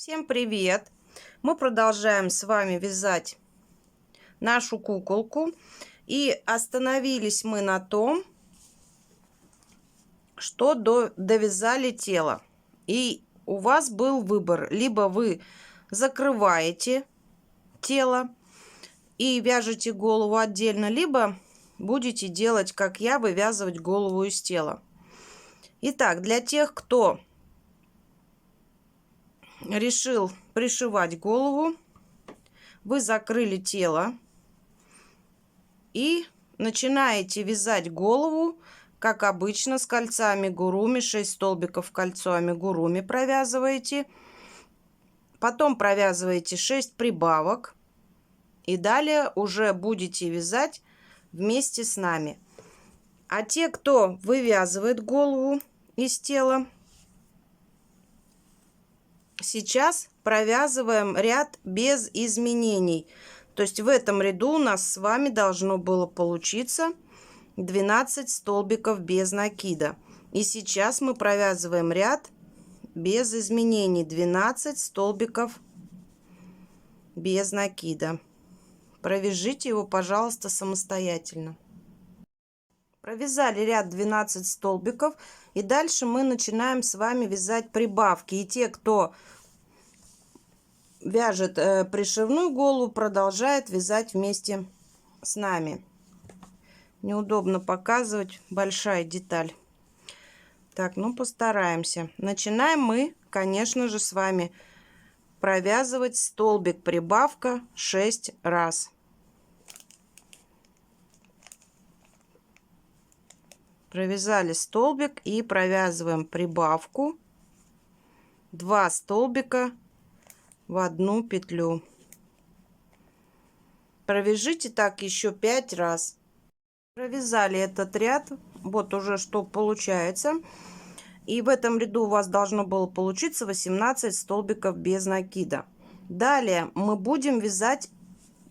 Всем привет! Мы продолжаем с вами вязать нашу куколку. И остановились мы на том, что довязали тело. И у вас был выбор. Либо вы закрываете тело и вяжете голову отдельно, либо будете делать, как я, вывязывать голову из тела. Итак, для тех, кто решил пришивать голову, вы закрыли тело и начинаете вязать голову, как обычно, с кольца амигуруми. 6 столбиков в кольцо амигуруми провязываете. Потом провязываете 6 прибавок. И далее уже будете вязать вместе с нами. А те, кто вывязывает голову из тела, сейчас провязываем ряд без изменений. То есть в этом ряду у нас с вами должно было получиться 12 столбиков без накида. И сейчас мы провязываем ряд без изменений. 12 столбиков без накида. Провяжите его, пожалуйста, самостоятельно. Провязали ряд 12 столбиков. И дальше мы начинаем с вами вязать прибавки. И те, кто вяжет пришивную голову, продолжает вязать вместе с нами. Неудобно показывать, большая деталь. Так, ну постараемся. Начинаем мы, конечно же, с вами провязывать столбик прибавка 6 раз. Провязали столбик и провязываем прибавку 2 столбика в одну петлю. Провяжите так еще 5 раз. Провязали этот ряд, вот уже что получается. И в этом ряду у вас должно было получиться 18 столбиков без накида. Далее мы будем вязать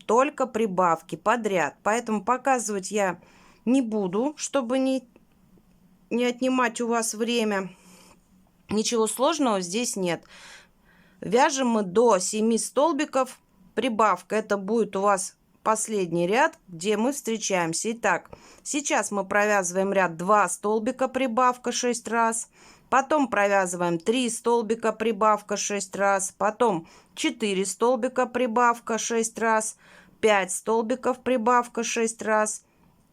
только прибавки подряд, поэтому показывать я не буду, чтобы не отнимать у вас время. Ничего сложного здесь нет. Вяжем мы до 7 столбиков прибавка. Это будет у вас последний ряд, где мы встречаемся. Итак, сейчас мы провязываем ряд 2 столбика прибавка 6 раз. Потом провязываем 3 столбика прибавка 6 раз. Потом 4 столбика прибавка 6 раз. 5 столбиков прибавка 6 раз.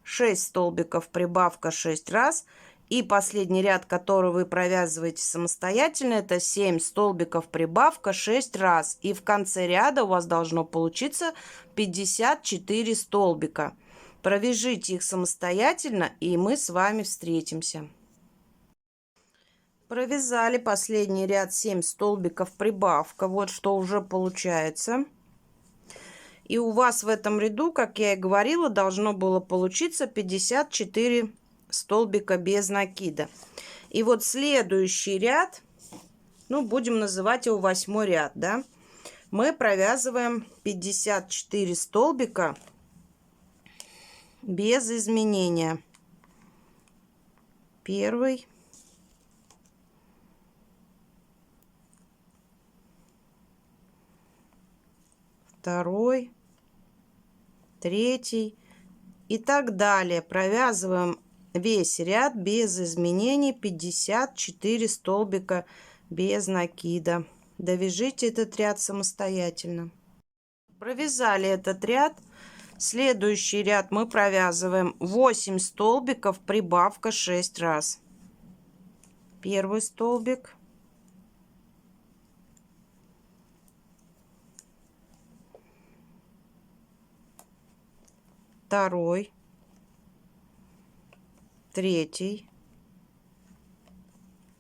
6 столбиков прибавка 6 раз. И последний ряд, который вы провязываете самостоятельно, это 7 столбиков прибавка 6 раз. И в конце ряда у вас должно получиться 54 столбика. Провяжите их самостоятельно, и мы с вами встретимся. Провязали последний ряд 7 столбиков прибавка. Вот что уже получается. И у вас в этом ряду, как я и говорила, должно было получиться 54 столбика без накида. И вот следующий ряд, ну будем называть его 8 ряд, да, мы провязываем 54 столбика без изменения. Первый, второй, третий и так далее. Провязываем весь ряд без изменений, 54 столбика без накида. Довяжите этот ряд самостоятельно. Провязали этот ряд. Следующий ряд мы провязываем 8 столбиков прибавка 6 раз. Первый столбик, второй, третий,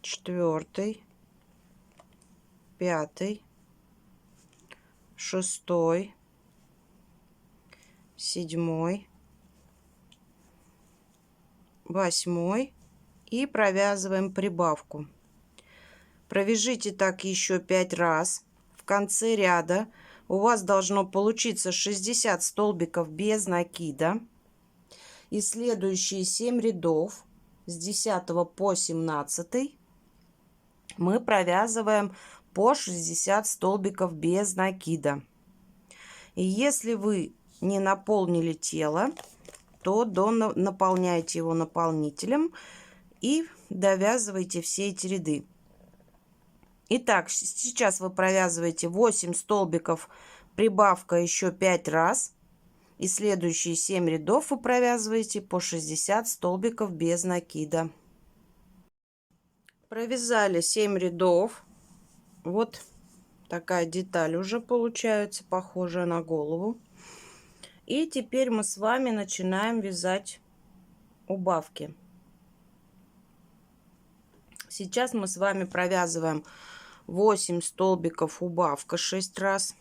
четвертый, пятый, шестой, седьмой, восьмой и провязываем прибавку. Провяжите так еще 5 раз. В конце ряда у вас должно получиться 60 столбиков без накида. И следующие 7 рядов с 10 по 17 мы провязываем по 60 столбиков без накида. И если вы не наполнили тело, то наполняйте его наполнителем и довязывайте все эти ряды. Итак, сейчас вы провязываете 8 столбиков, прибавка еще 5 раз. И следующие 7 рядов вы провязываете по 60 столбиков без накида. Провязали 7 рядов. Вот такая деталь уже получается, похожая на голову. И теперь мы с вами начинаем вязать убавки. Сейчас мы с вами провязываем 8 столбиков убавка 6 раз.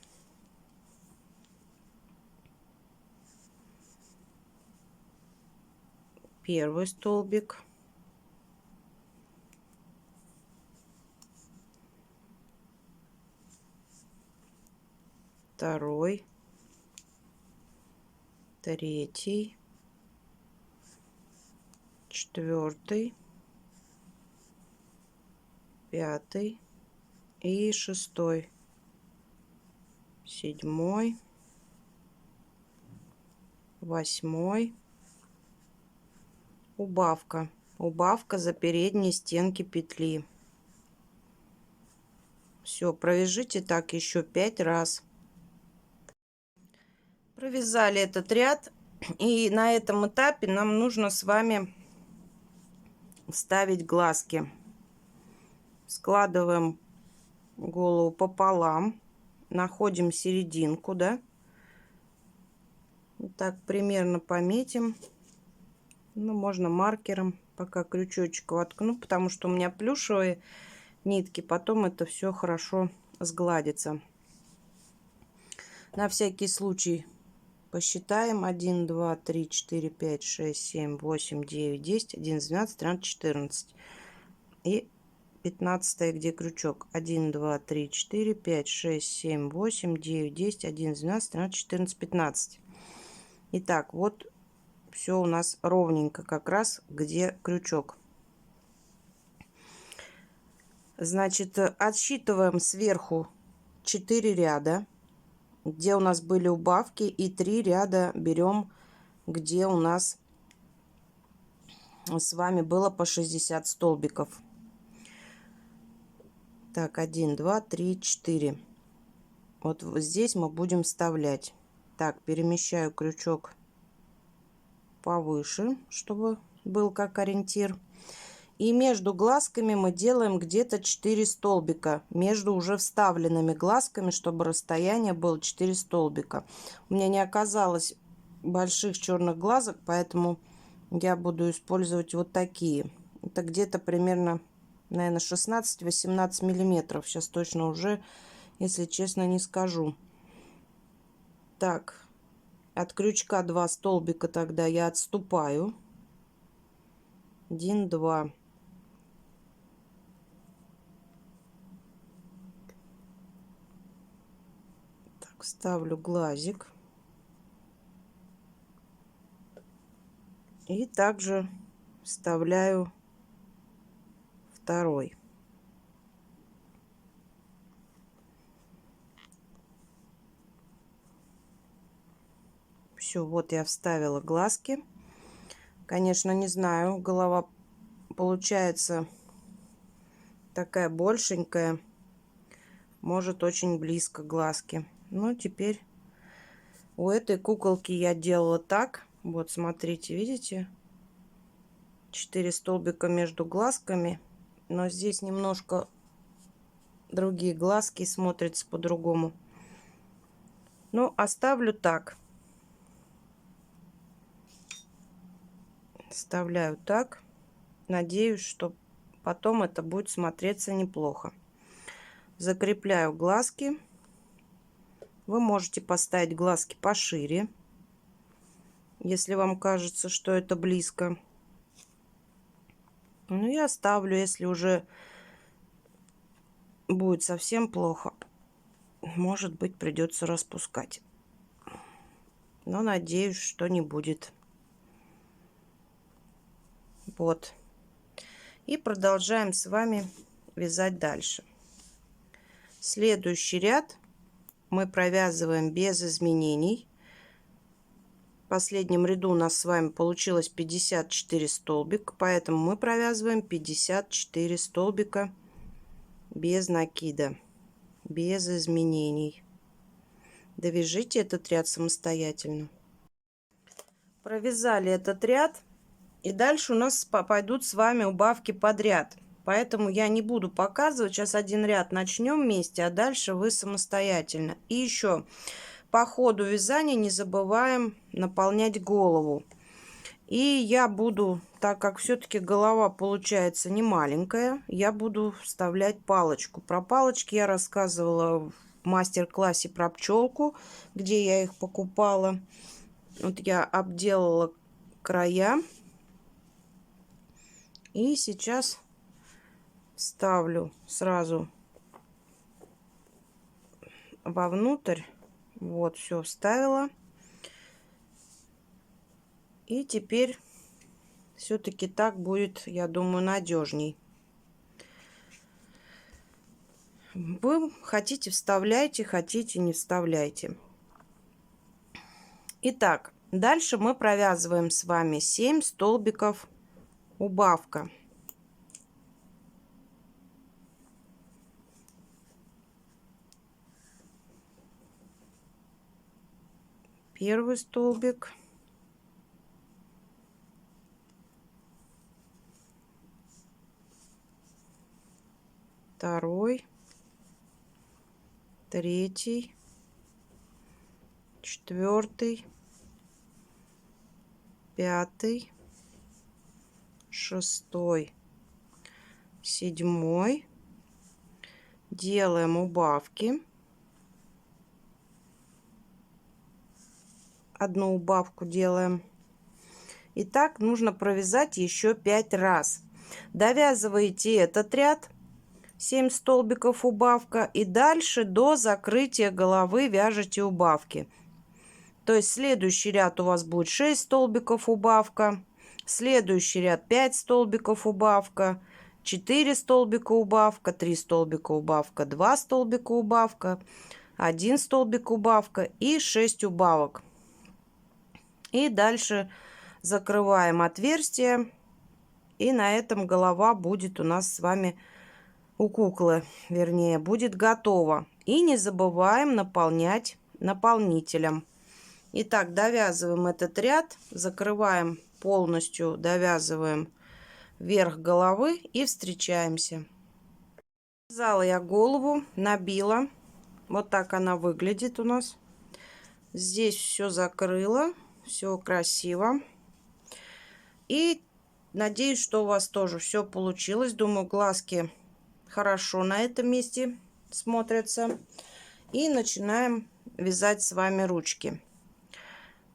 Первый столбик. Второй. Третий. Четвертый. Пятый. И шестой. Седьмой. Восьмой. Убавка. Убавка за передние стенки петли. Все, провяжите так еще 5 раз. Провязали этот ряд. И на этом этапе нам нужно с вами вставить глазки. Складываем голову пополам. Находим серединку, да. Вот так примерно пометим. Ну, можно маркером, пока крючочек воткну, потому что у меня плюшевые нитки, потом это все хорошо сгладится. На всякий случай посчитаем: 1, 2, 3, 4, 5, 6, 7, 8, 9, 10, 11, 12, 13, 14. И 15, где крючок. 1, 2, 3, 4, 5, 6, 7, 8, 9, 10, 11, 12, 13, 14, 15. Итак, вот все у нас ровненько, как раз где крючок. Значит, отсчитываем сверху 4 ряда, где у нас были убавки, и 3 ряда берем, где у нас с вами было по 60 столбиков. Так, 1, 2, 3, 4. Вот здесь мы будем вставлять. Так, перемещаю крючок повыше, чтобы был как ориентир. И между глазками мы делаем где-то 4 столбика. Между уже вставленными глазками, чтобы расстояние было 4 столбика. У меня не оказалось больших черных глазок, поэтому я буду использовать вот такие. Это где-то примерно, наверное, 16-18 миллиметров. Сейчас точно уже, если честно, не скажу. Так, от крючка 2 столбика тогда я отступаю. 1, 2. Так, ставлю глазик. И также вставляю второй. Все, вот я вставила глазки. Конечно, не знаю, голова получается такая большенькая. Может, очень близко глазки. Но теперь у этой куколки я делала так. Вот, смотрите, видите? 4 столбика между глазками. Но здесь немножко другие глазки, смотрятся по-другому. Ну, оставлю так. Вставляю так. Надеюсь, что потом это будет смотреться неплохо. Закрепляю глазки. Вы можете поставить глазки пошире, если вам кажется, что это близко. Ну, я оставлю, если уже будет совсем плохо. Может быть, придется распускать. Но надеюсь, что не будет. Вот. И продолжаем с вами вязать дальше. Следующий ряд мы провязываем без изменений. В последнем ряду у нас с вами получилось 54 столбика, поэтому мы провязываем 54 столбика без накида, без изменений. Довяжите этот ряд самостоятельно. Провязали этот ряд, и дальше у нас пойдут с вами убавки подряд. Поэтому я не буду показывать. Сейчас один ряд начнем вместе, а дальше вы самостоятельно. И еще по ходу вязания не забываем наполнять голову. И я буду, так как все-таки голова получается не маленькая, я буду вставлять палочку. Про палочки я рассказывала в мастер-классе про пчелку, где я их покупала. Вот я обделала края. И сейчас ставлю сразу вовнутрь. Вот, все вставила. И теперь все-таки так будет, я думаю, надежней. Вы хотите — вставляйте, хотите — не вставляйте. Итак, дальше мы провязываем с вами 7 столбиков убавка. Первый столбик, второй, третий, четвертый, пятый, шестой, седьмой. Делаем убавки. Одну убавку делаем. И так нужно провязать еще 5 раз. Довязываете этот ряд, 7 столбиков убавка, и дальше до закрытия головы вяжете убавки. То есть следующий ряд у вас будет 6 столбиков убавка, следующий ряд 5 столбиков убавка, 4 столбика убавка, 3 столбика убавка, 2 столбика убавка, 1 столбик убавка и 6 убавок. И дальше закрываем отверстие, и на этом голова будет у нас с вами, у куклы, вернее, будет готова. И не забываем наполнять наполнителем. Итак, довязываем этот ряд, закрываем полностью, довязываем верх головы и встречаемся. Связала я голову, набила. Вот так она выглядит у нас. Здесь все закрыла, все красиво. И надеюсь, что у вас тоже все получилось. Думаю, глазки хорошо на этом месте смотрятся. И начинаем вязать с вами ручки.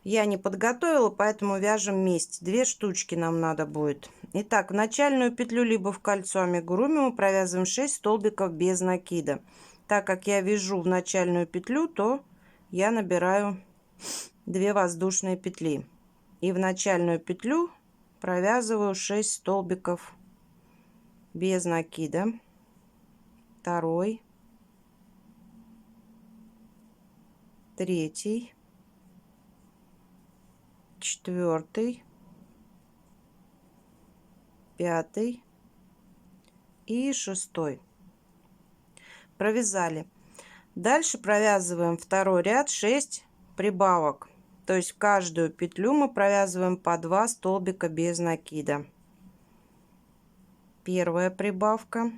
Я не подготовила, поэтому вяжем вместе. 2 штучки нам надо будет. Итак, в начальную петлю либо в кольцо амигуруми мы провязываем 6 столбиков без накида. Так как я вяжу в начальную петлю, то я набираю 2 воздушные петли. И в начальную петлю провязываю 6 столбиков без накида. Второй, третий, четвертый, пятый и шестой. Провязали. Дальше провязываем второй ряд 6 прибавок. То есть в каждую петлю мы провязываем по 2 столбика без накида. Первая прибавка,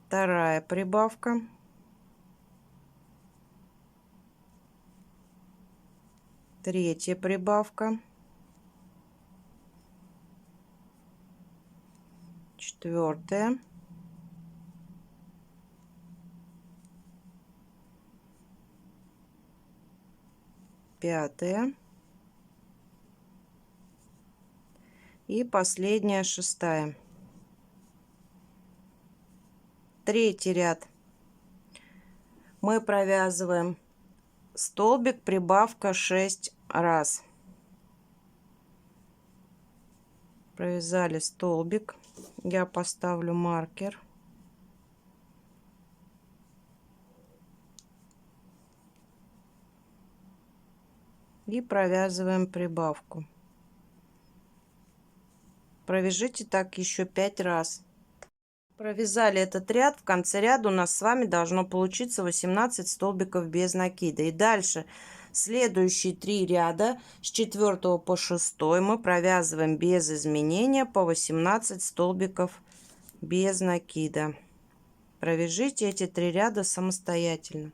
вторая прибавка, третья прибавка, четвертая, пятая и последняя, шестая. Третий ряд мы провязываем столбик прибавка 6 раз. Провязали столбик. Я поставлю маркер. И провязываем прибавку. Провяжите так еще 5 раз. Провязали этот ряд. В конце ряда у нас с вами должно получиться 18 столбиков без накида. И дальше следующие 3 ряда с 4 по 6 мы провязываем без изменения по 18 столбиков без накида. Провяжите эти 3 ряда самостоятельно.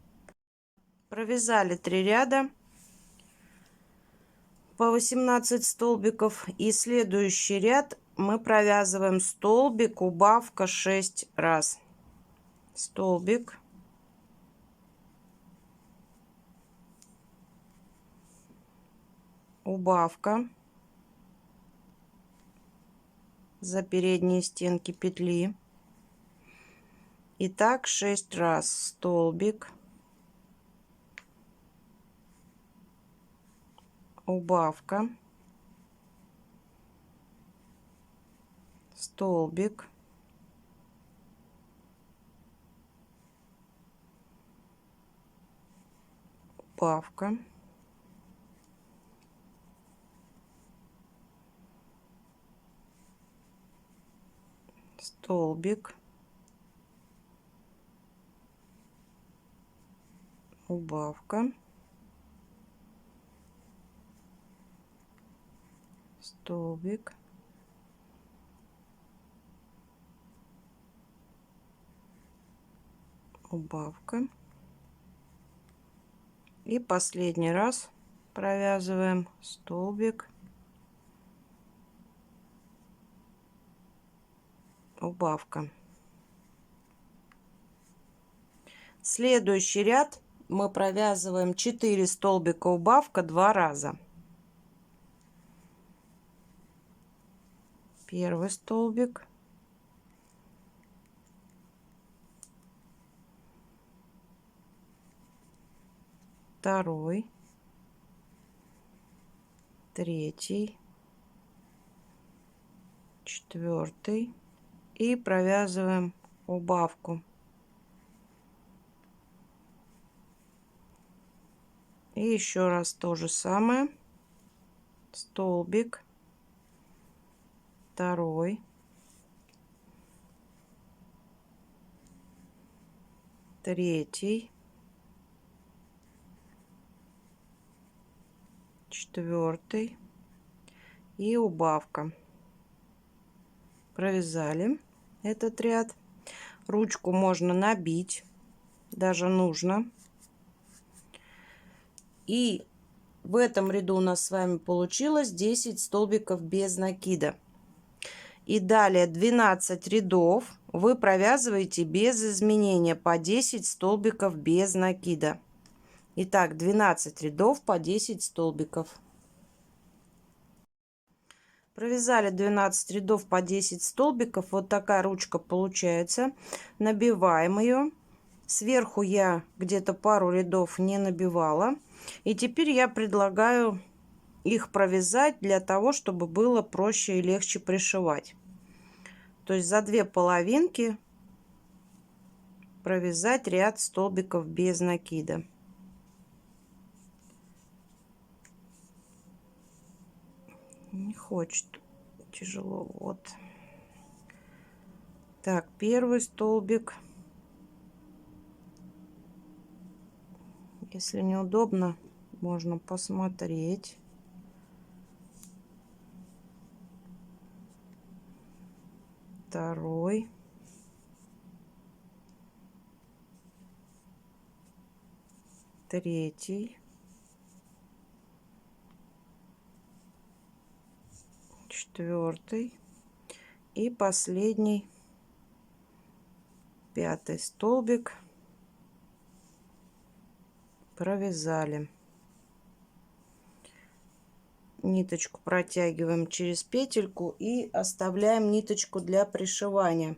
Провязали 3 ряда по 18 столбиков, и следующий ряд мы провязываем столбик, убавка 6 раз. Столбик, убавка за передние стенки петли. И так 6 раз. Столбик, убавка, столбик, убавка, столбик, убавка, столбик, убавка. И последний раз провязываем столбик, убавка. Следующий ряд мы провязываем 4 столбика убавка 2 раза. Первый столбик, второй, третий, четвертый, и провязываем убавку. И еще раз то же самое. Столбик, второй, третий, четвертый и убавка. Провязали этот ряд. Ручку можно набить, даже нужно. И в этом ряду у нас с вами получилось 10 столбиков без накида. И далее 12 рядов вы провязываете без изменения по 10 столбиков без накида. Итак, 12 рядов по 10 столбиков. Провязали 12 рядов по 10 столбиков. Вот такая ручка получается. Набиваем ее. Сверху я где-то пару рядов не набивала. И теперь я предлагаю их провязать для того, чтобы было проще и легче пришивать. То есть за 2 половинки провязать ряд столбиков без накида. Не хочет, тяжело. Вот так, первый столбик. Если неудобно, можно посмотреть. Второй. Третий. Четвертый. И последний, 5-й столбик. Провязали. Ниточку протягиваем через петельку и оставляем ниточку для пришивания.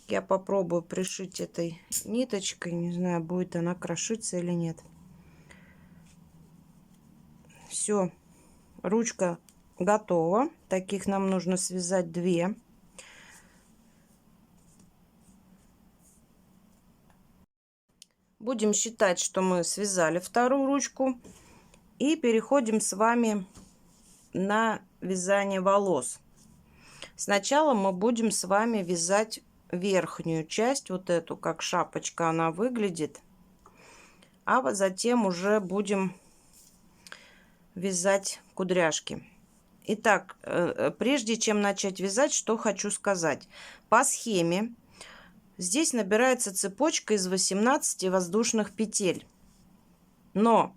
Я попробую пришить этой ниточкой. Не знаю, будет она крошиться или нет. Все. Ручка готово. Таких нам нужно связать 2. Будем считать, что мы связали вторую ручку. И переходим с вами на вязание волос. Сначала мы будем с вами вязать верхнюю часть, вот эту, как шапочка она выглядит. А вот затем уже будем вязать кудряшки. Итак, прежде чем начать вязать, что хочу сказать. По схеме здесь набирается цепочка из 18 воздушных петель. Но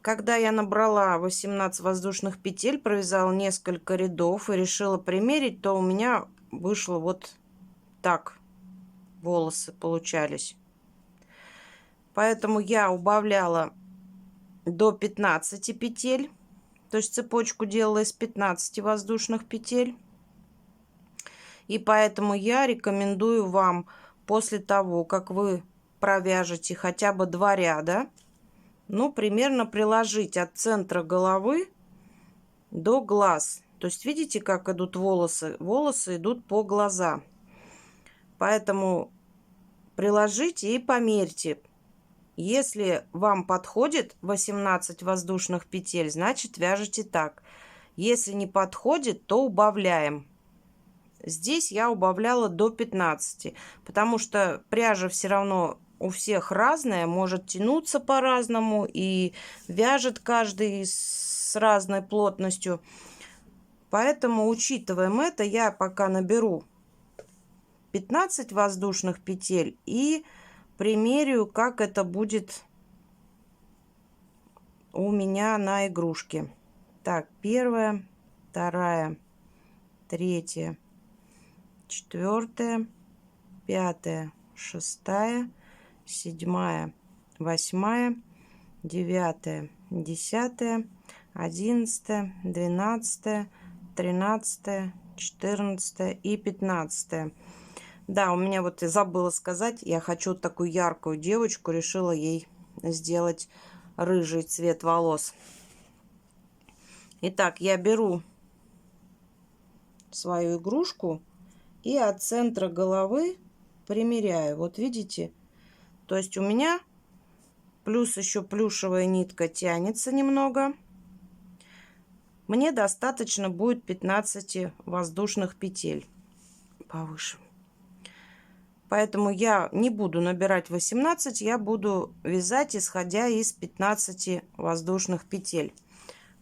когда я набрала 18 воздушных петель, провязала несколько рядов и решила примерить, то у меня вышло вот так волосы получались. Поэтому я убавляла до 15 петель. То есть цепочку делала из 15 воздушных петель. И поэтому я рекомендую вам после того, как вы провяжете хотя бы 2 ряда, ну, примерно приложить от центра головы до глаз. То есть видите, как идут волосы? Волосы идут по глаза. Поэтому приложите и померьте. Если вам подходит 18 воздушных петель, значит вяжите так. Если не подходит, то убавляем. Здесь я убавляла до 15, потому что пряжа все равно у всех разная, может тянуться по-разному и вяжет каждый с разной плотностью. Поэтому учитываем это, я пока наберу 15 воздушных петель и примерю, как это будет у меня на игрушке. Так, 1, 2, 3, 4, 5, 6, 7, 8, 9, 10, 11, 12, 13, 14 и 15. Да, у меня вот и забыла сказать, я хочу такую яркую девочку, решила ей сделать рыжий цвет волос. Итак, я беру свою игрушку и от центра головы примеряю. Вот видите? То есть у меня плюс еще плюшевая нитка тянется немного. Мне достаточно будет 15 воздушных петель повыше. Поэтому я не буду набирать 18, я буду вязать, исходя из 15 воздушных петель.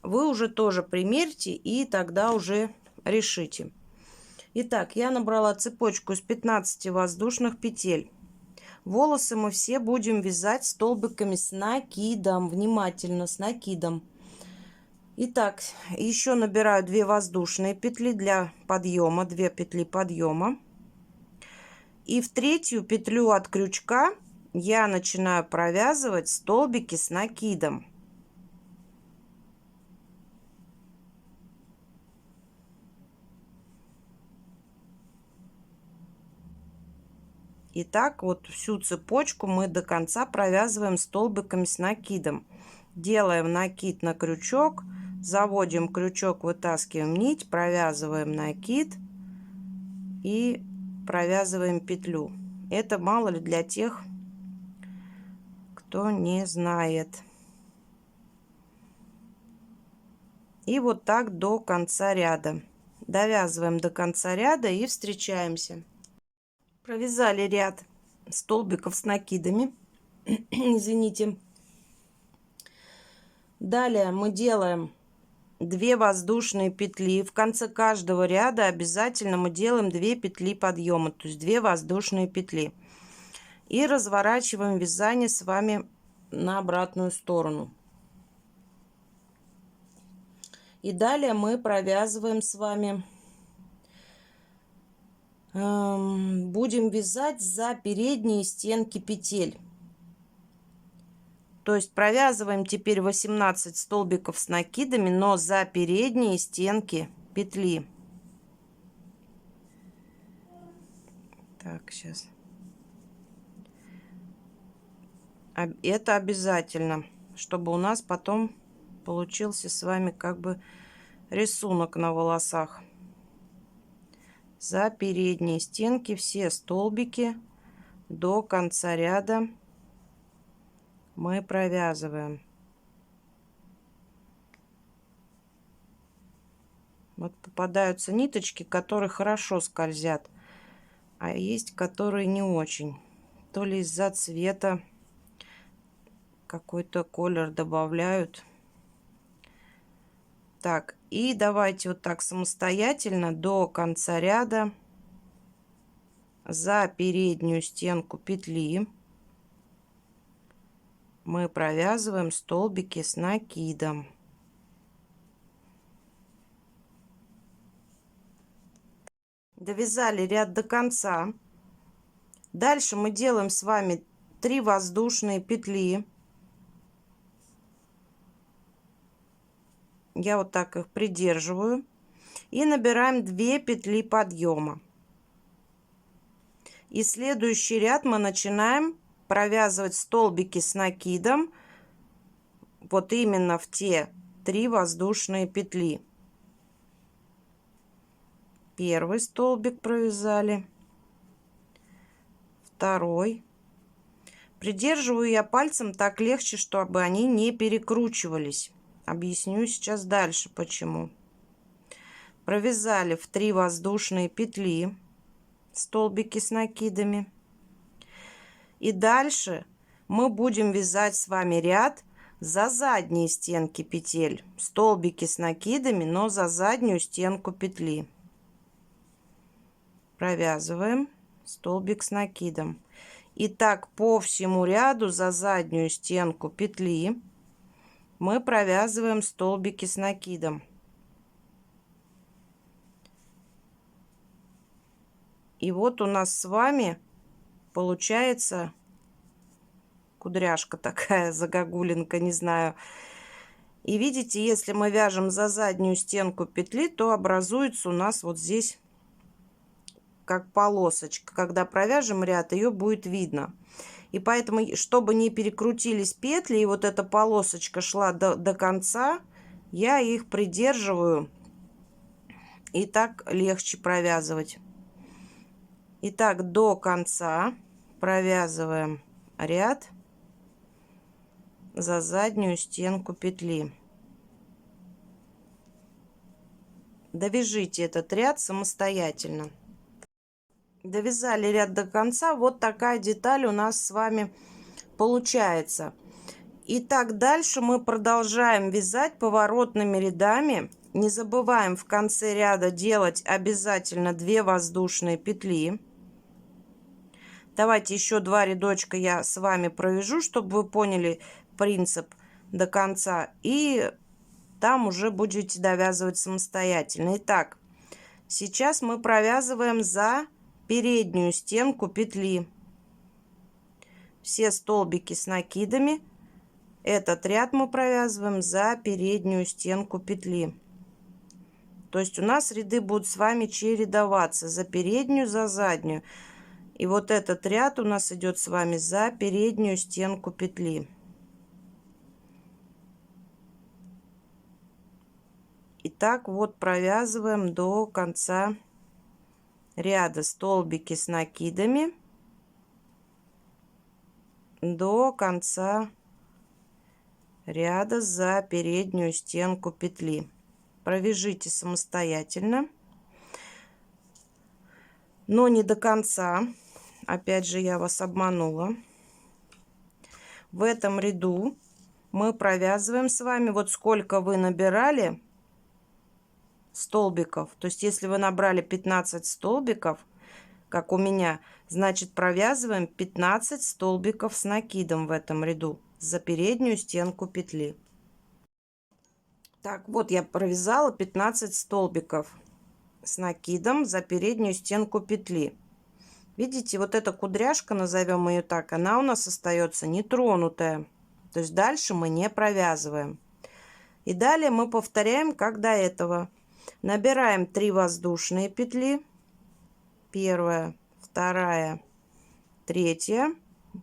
Вы уже тоже примерьте и тогда уже решите. Итак, я набрала цепочку из 15 воздушных петель. Волосы мы все будем вязать столбиками с накидом. Внимательно, с накидом. Итак, еще набираю 2 воздушные петли для подъема, 2 петли подъема. И в третью петлю от крючка я начинаю провязывать столбики с накидом. И так вот всю цепочку мы до конца провязываем столбиками с накидом. Делаем накид на крючок, заводим крючок, вытаскиваем нить, провязываем накид и провязываем петлю. Это мало ли для тех, кто не знает. И вот так до конца ряда. Довязываем до конца ряда и встречаемся. Провязали ряд столбиков с накидами. Извините. Далее мы делаем 2 воздушные петли. В конце каждого ряда обязательно мы делаем 2 петли подъема, то есть 2 воздушные петли. И разворачиваем вязание с вами на обратную сторону. И далее мы провязываем с вами, будем вязать за передние стенки петель. То есть провязываем теперь 18 столбиков с накидами, но за передние стенки петли. Так, сейчас. Это обязательно, чтобы у нас потом получился с вами как бы рисунок на волосах. За передние стенки все столбики до конца ряда мы провязываем. Вот попадаются ниточки, которые хорошо скользят, а есть, которые не очень. То ли из-за цвета какой-то колер добавляют. Так, и давайте вот так самостоятельно до конца ряда за переднюю стенку петли мы провязываем столбики с накидом. Довязали ряд до конца. Дальше мы делаем с вами 3 воздушные петли. Я вот так их придерживаю. И набираем 2 петли подъема. И следующий ряд мы начинаем провязывать столбики с накидом вот именно в те 3 воздушные петли. Первый столбик провязали, второй. Придерживаю я пальцем, так легче, чтобы они не перекручивались. Объясню сейчас дальше почему. Провязали в 3 воздушные петли столбики с накидами. И дальше мы будем вязать с вами ряд за задние стенки петель. Столбики с накидами, но за заднюю стенку петли. Провязываем столбик с накидом. И так по всему ряду за заднюю стенку петли мы провязываем столбики с накидом. И вот у нас с вами получается кудряшка такая, загогулинка, не знаю. И видите, если мы вяжем за заднюю стенку петли, то образуется у нас вот здесь как полосочка. Когда провяжем ряд, ее будет видно. И поэтому, чтобы не перекрутились петли, и вот эта полосочка шла до конца, я их придерживаю. И так легче провязывать. Итак, до конца провязываем ряд за заднюю стенку петли. Довяжите этот ряд самостоятельно. Довязали ряд до конца. Вот такая деталь у нас с вами получается. Итак, дальше мы продолжаем вязать поворотными рядами. Не забываем в конце ряда делать обязательно 2 воздушные петли. Давайте еще 2 рядочка я с вами провяжу, чтобы вы поняли принцип до конца. И там уже будете довязывать самостоятельно. Итак, сейчас мы провязываем за переднюю стенку петли все столбики с накидами. Этот ряд мы провязываем за переднюю стенку петли. То есть у нас ряды будут с вами чередоваться за переднюю, за заднюю. И вот этот ряд у нас идет с вами за переднюю стенку петли. И так вот провязываем до конца ряда столбики с накидами до конца ряда за переднюю стенку петли. Провяжите самостоятельно, но не до конца. Опять же, я вас обманула. В этом ряду мы провязываем с вами вот сколько вы набирали столбиков. То есть если вы набрали 15 столбиков, как у меня, значит провязываем 15 столбиков с накидом в этом ряду за переднюю стенку петли. Так, вот я провязала 15 столбиков с накидом за переднюю стенку петли. Видите, вот эта кудряшка, назовем ее так, она у нас остается нетронутая. То есть дальше мы не провязываем. И далее мы повторяем, как до этого. Набираем 3 воздушные петли. Первая, вторая, третья.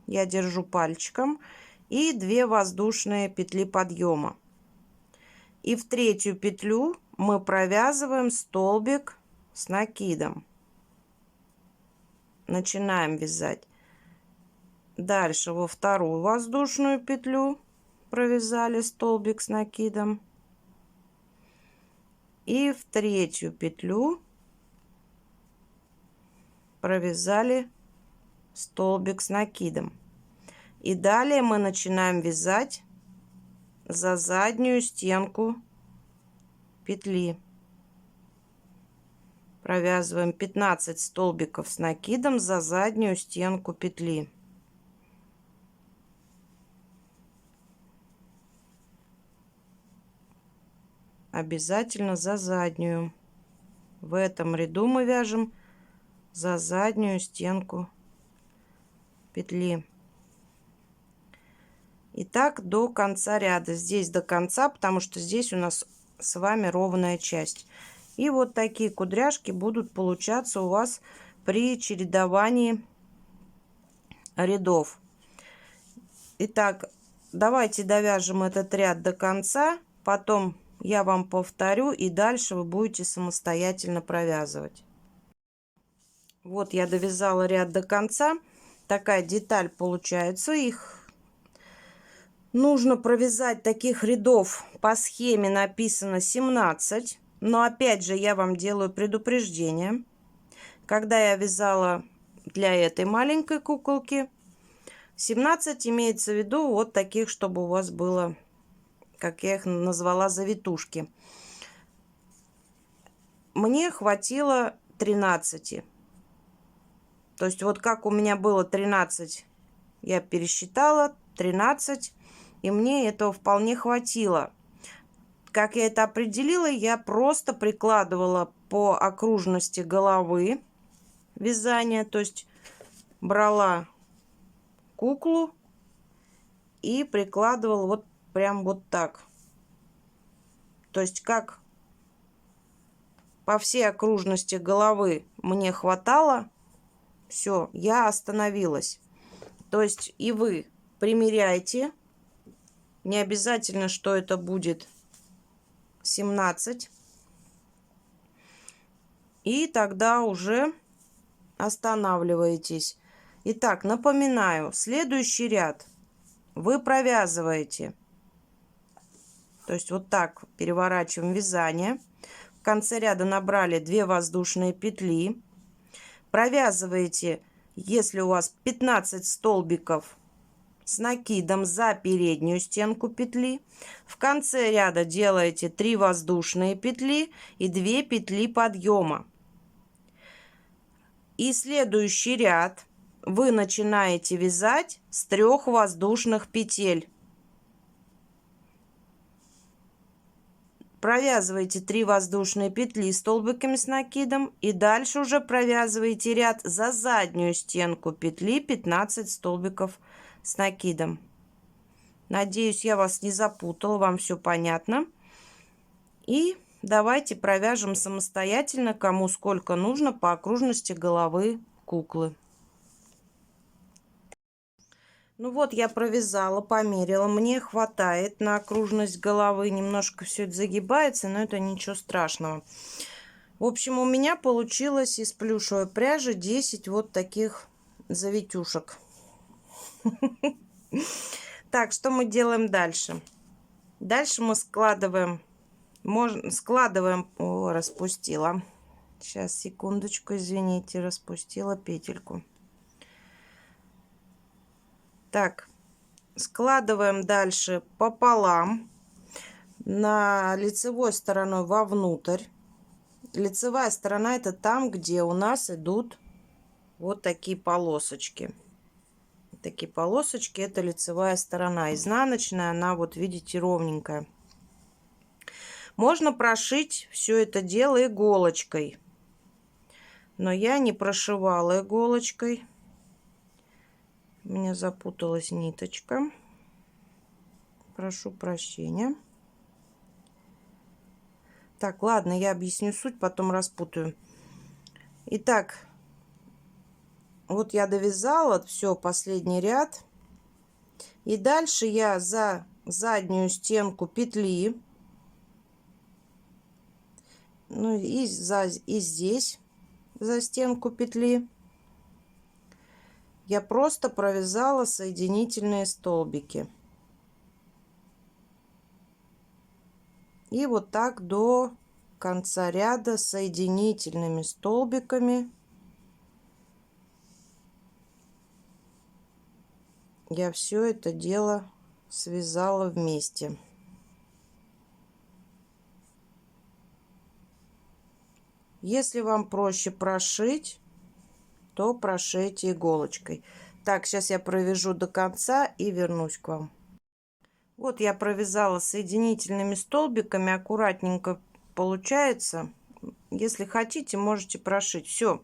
Я держу пальчиком. И 2 воздушные петли подъема. И в третью петлю мы провязываем столбик с накидом. Начинаем вязать. Дальше во вторую воздушную петлю провязали столбик с накидом. И в третью петлю провязали столбик с накидом. И далее мы начинаем вязать за заднюю стенку петли. Провязываем 15 столбиков с накидом за заднюю стенку петли. Обязательно за заднюю. В этом ряду мы вяжем за заднюю стенку петли. И так до конца ряда. Здесь до конца, потому что здесь у нас с вами ровная часть. И вот такие кудряшки будут получаться у вас при чередовании рядов. Итак, давайте довяжем этот ряд до конца. Потом я вам повторю, и дальше вы будете самостоятельно провязывать. Вот я довязала ряд до конца. Такая деталь получается. Их нужно провязать, таких рядов по схеме написано 17. Но опять же я вам делаю предупреждение. Когда я вязала для этой маленькой куколки, 17 имеется в виду вот таких, чтобы у вас было, как я их назвала, завитушки. Мне хватило 13. То есть вот как у меня было 13, я пересчитала 13, и мне этого вполне хватило. Как я это определила, я просто прикладывала по окружности головы вязания, то есть брала куклу и прикладывала вот прям вот так. То есть как по всей окружности головы мне хватало, все, я остановилась. То есть и вы примеряйте. Не обязательно, что это будет 17. И тогда уже останавливаетесь. Итак, напоминаю, следующий ряд вы провязываете. То есть вот так переворачиваем вязание. В конце ряда набрали 2 воздушные петли. Провязываете, если у вас 15 столбиков с накидом за переднюю стенку петли. В конце ряда делаете 3 воздушные петли и 2 петли подъема. И следующий ряд вы начинаете вязать с 3 воздушных петель. Провязываете 3 воздушные петли столбиками с накидом и дальше уже провязываете ряд за заднюю стенку петли 15 столбиков с накидом. Надеюсь, я вас не запутала, вам все понятно. И давайте провяжем самостоятельно, кому сколько нужно, по окружности головы куклы. Ну вот, я провязала, померила, мне хватает на окружность головы. Немножко все это загибается, но это ничего страшного. В общем, у меня получилось из плюшевой пряжи 10 вот таких завитюшек. Так, что мы делаем дальше? Дальше мы складываем, распустила. Сейчас, секундочку, извините, распустила петельку. Так, складываем дальше пополам, на лицевой стороной вовнутрь. Лицевая сторона — это там, где у нас идут вот такие полосочки. Такие полосочки — это лицевая сторона. Изнаночная, она, вот видите, ровненькая. Можно прошить все это дело иголочкой, но я не прошивала иголочкой. У меня запуталась ниточка. Прошу прощения. Так, ладно, я объясню суть, потом распутаю. Итак, вот я довязала все, последний ряд. И дальше я за заднюю стенку петли Ну и здесь за стенку петли я просто провязала соединительные столбики. И вот так до конца ряда соединительными столбиками я все это дело связала вместе. Если вам проще прошить, то прошейте иголочкой. Так, сейчас я провяжу до конца и вернусь к вам. Вот я провязала соединительными столбиками, аккуратненько получается. Если хотите, можете прошить. Все,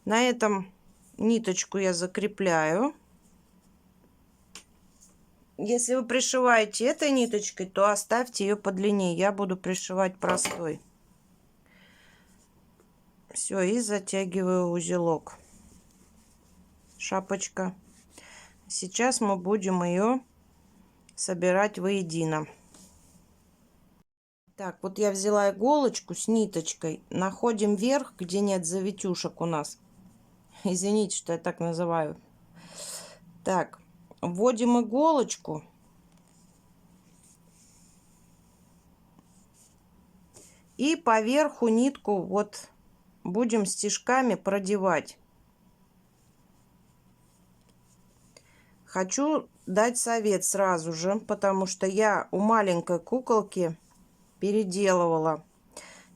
на этом ниточку я закрепляю. Если вы пришиваете этой ниточкой, то оставьте ее подлиннее. Я буду пришивать простой. Все, и затягиваю узелок. Шапочка. Сейчас мы будем ее собирать воедино. Так, вот я взяла иголочку с ниточкой. Находим верх, где нет завитюшек у нас. Извините, что я так называю. Так, вводим иголочку. И поверху нитку вот будем стежками продевать. Хочу дать совет сразу же, потому что я у маленькой куколки переделывала.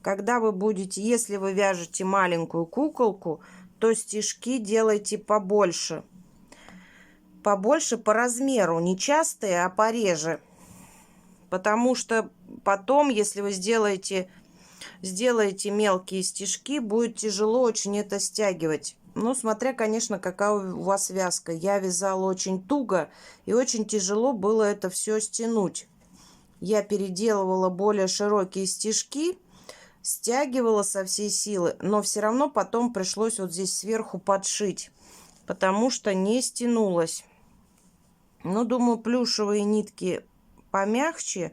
Когда вы будете, если вы вяжете маленькую куколку, то стежки делайте побольше. Побольше по размеру, не частые, а пореже. Потому что потом, если вы сделаете мелкие стежки, будет тяжело очень это стягивать. Ну, смотря, конечно, какая у вас вязка. Я вязала очень туго, и очень тяжело было это все стянуть. Я переделывала более широкие стежки, стягивала со всей силы, но все равно потом пришлось вот здесь сверху подшить, потому что не стянулось. Ну, думаю, плюшевые нитки помягче.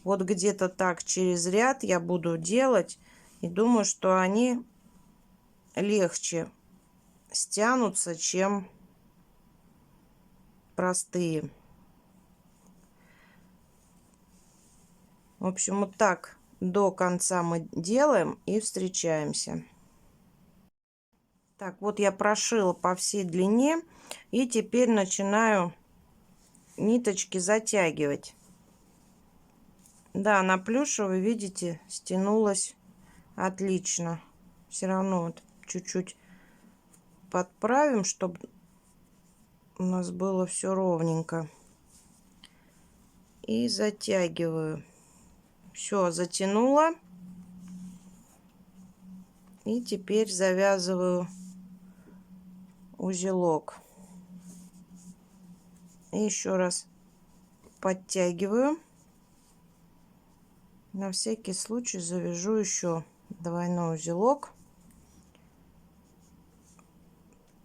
Вот где-то так через ряд я буду делать. И думаю, что они легче стянутся, чем простые. В общем, вот так до конца мы делаем и встречаемся. Так, вот я прошила по всей длине. И теперь начинаю ниточки затягивать. Да, на плюшевый, видите, стянулась отлично. Все равно вот чуть-чуть подправим, чтобы у нас было все ровненько. И затягиваю. Все, затянула. И теперь завязываю узелок. И еще раз подтягиваю. На всякий случай завяжу еще двойной узелок.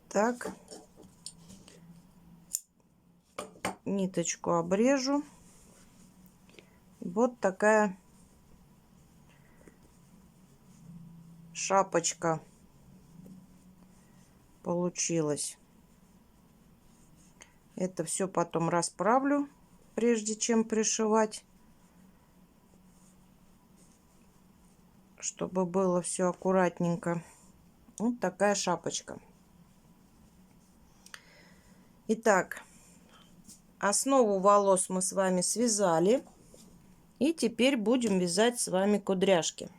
Так. Ниточку обрежу. Вот такая шапочка получилась. Это все потом расправлю, прежде чем пришивать, чтобы было все аккуратненько. Вот такая шапочка. Итак, основу волос мы с вами связали. И теперь будем вязать с вами кудряшки.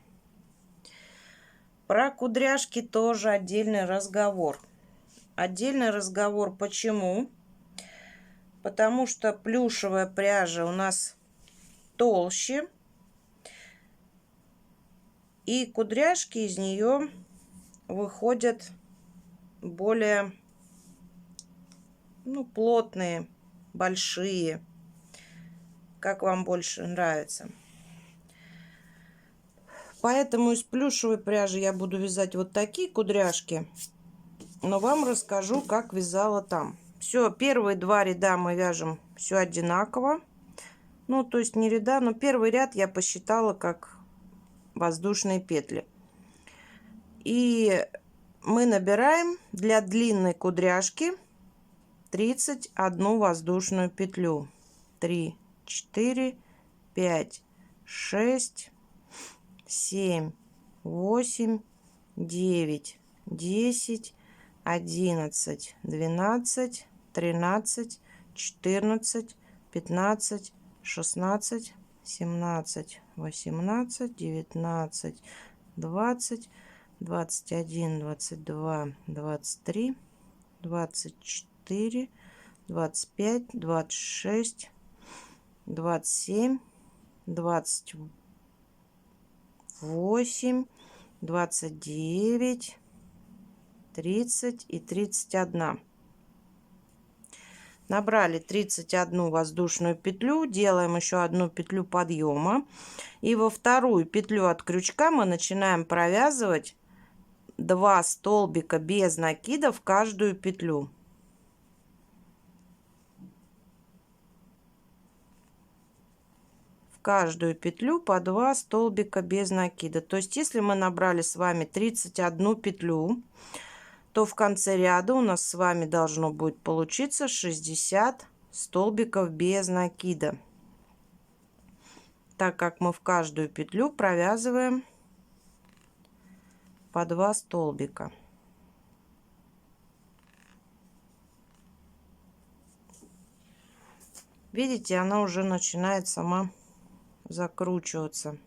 Про кудряшки тоже отдельный разговор. Отдельный разговор почему? Потому что плюшевая пряжа у нас толще. И кудряшки из нее выходят более плотные, большие. Как вам больше нравится. Поэтому из плюшевой пряжи я буду вязать вот такие кудряшки. Но вам расскажу, как вязала там. Все, первые два ряда мы вяжем все одинаково. Ну, то есть не ряда, но первый ряд я посчитала как воздушные петли. И мы набираем для длинной кудряшки 31 воздушную петлю. 3, 4, 5, 6, 7, 8, 9, 10, 11, 12, 13, 14, 15, 16, 17, 18, 19, 20, 21, 22, 23, 24, 25, 26, 27, 28, 29, 30 и 31. Набрали 31 воздушную петлю, делаем еще одну петлю подъема. И во вторую петлю от крючка мы начинаем провязывать 2 столбика без накида в каждую петлю. В каждую петлю по 2 столбика без накида. То есть, если мы набрали с вами 31 петлю, то в конце ряда у нас с вами должно будет получиться 60 столбиков без накида, так как мы в каждую петлю провязываем по 2 столбика. Видите, она уже начинает сама закручиваться.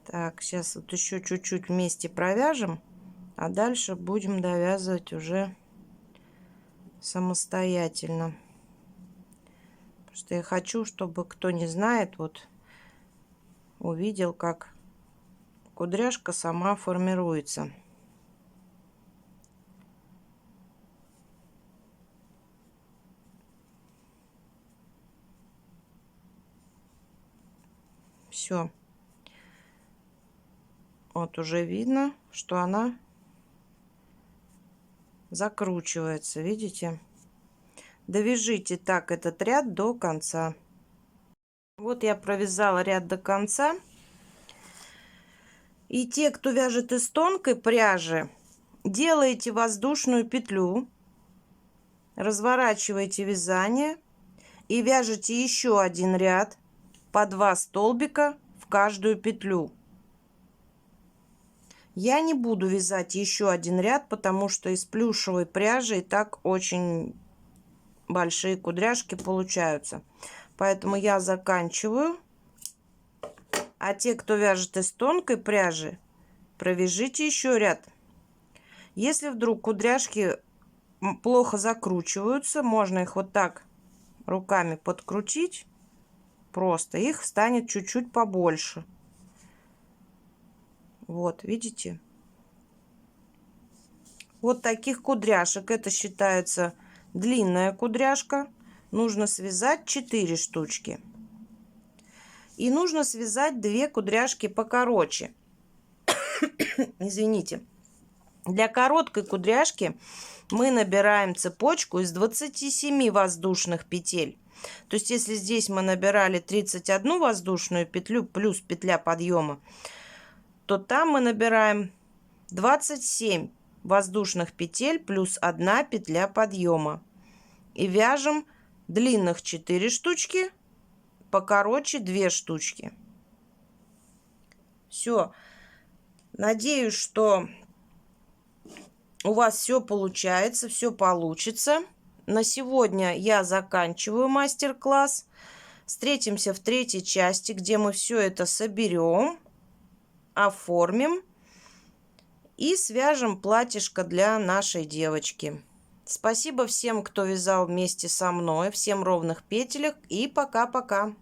Так, сейчас вот еще чуть-чуть вместе провяжем, а дальше будем довязывать уже самостоятельно. Потому что я хочу, чтобы, кто не знает, вот увидел, как кудряшка сама формируется. Все. Вот уже видно, что она закручивается, видите? Довяжите так этот ряд до конца. Вот я провязала ряд до конца. И те, кто вяжет из тонкой пряжи, делаете воздушную петлю, разворачиваете вязание и вяжете еще один ряд по 2 столбика в каждую петлю. Я не буду вязать еще один ряд, потому что из плюшевой пряжи и так очень большие кудряшки получаются. Поэтому я заканчиваю. А те, кто вяжет из тонкой пряжи, провяжите еще ряд. Если вдруг кудряшки плохо закручиваются, можно их вот так руками подкрутить. Просто их станет чуть-чуть побольше. Вот, видите? Вот таких кудряшек. Это считается длинная кудряшка. Нужно связать 4 штучки. И нужно связать 2 кудряшки покороче. Извините. Для короткой кудряшки мы набираем цепочку из 27 воздушных петель. То есть, если здесь мы набирали 31 воздушную петлю плюс петля подъема, то там мы набираем 27 воздушных петель плюс 1 петля подъема. И вяжем длинных 4 штучки, покороче 2 штучки. Все. Надеюсь, что у вас все получается, все получится. На сегодня я заканчиваю мастер-класс. Встретимся в 3-й части, где мы все это соберем, оформим и свяжем платьишко для нашей девочки. Спасибо всем, кто вязал вместе со мной. Всем ровных петелек и пока-пока.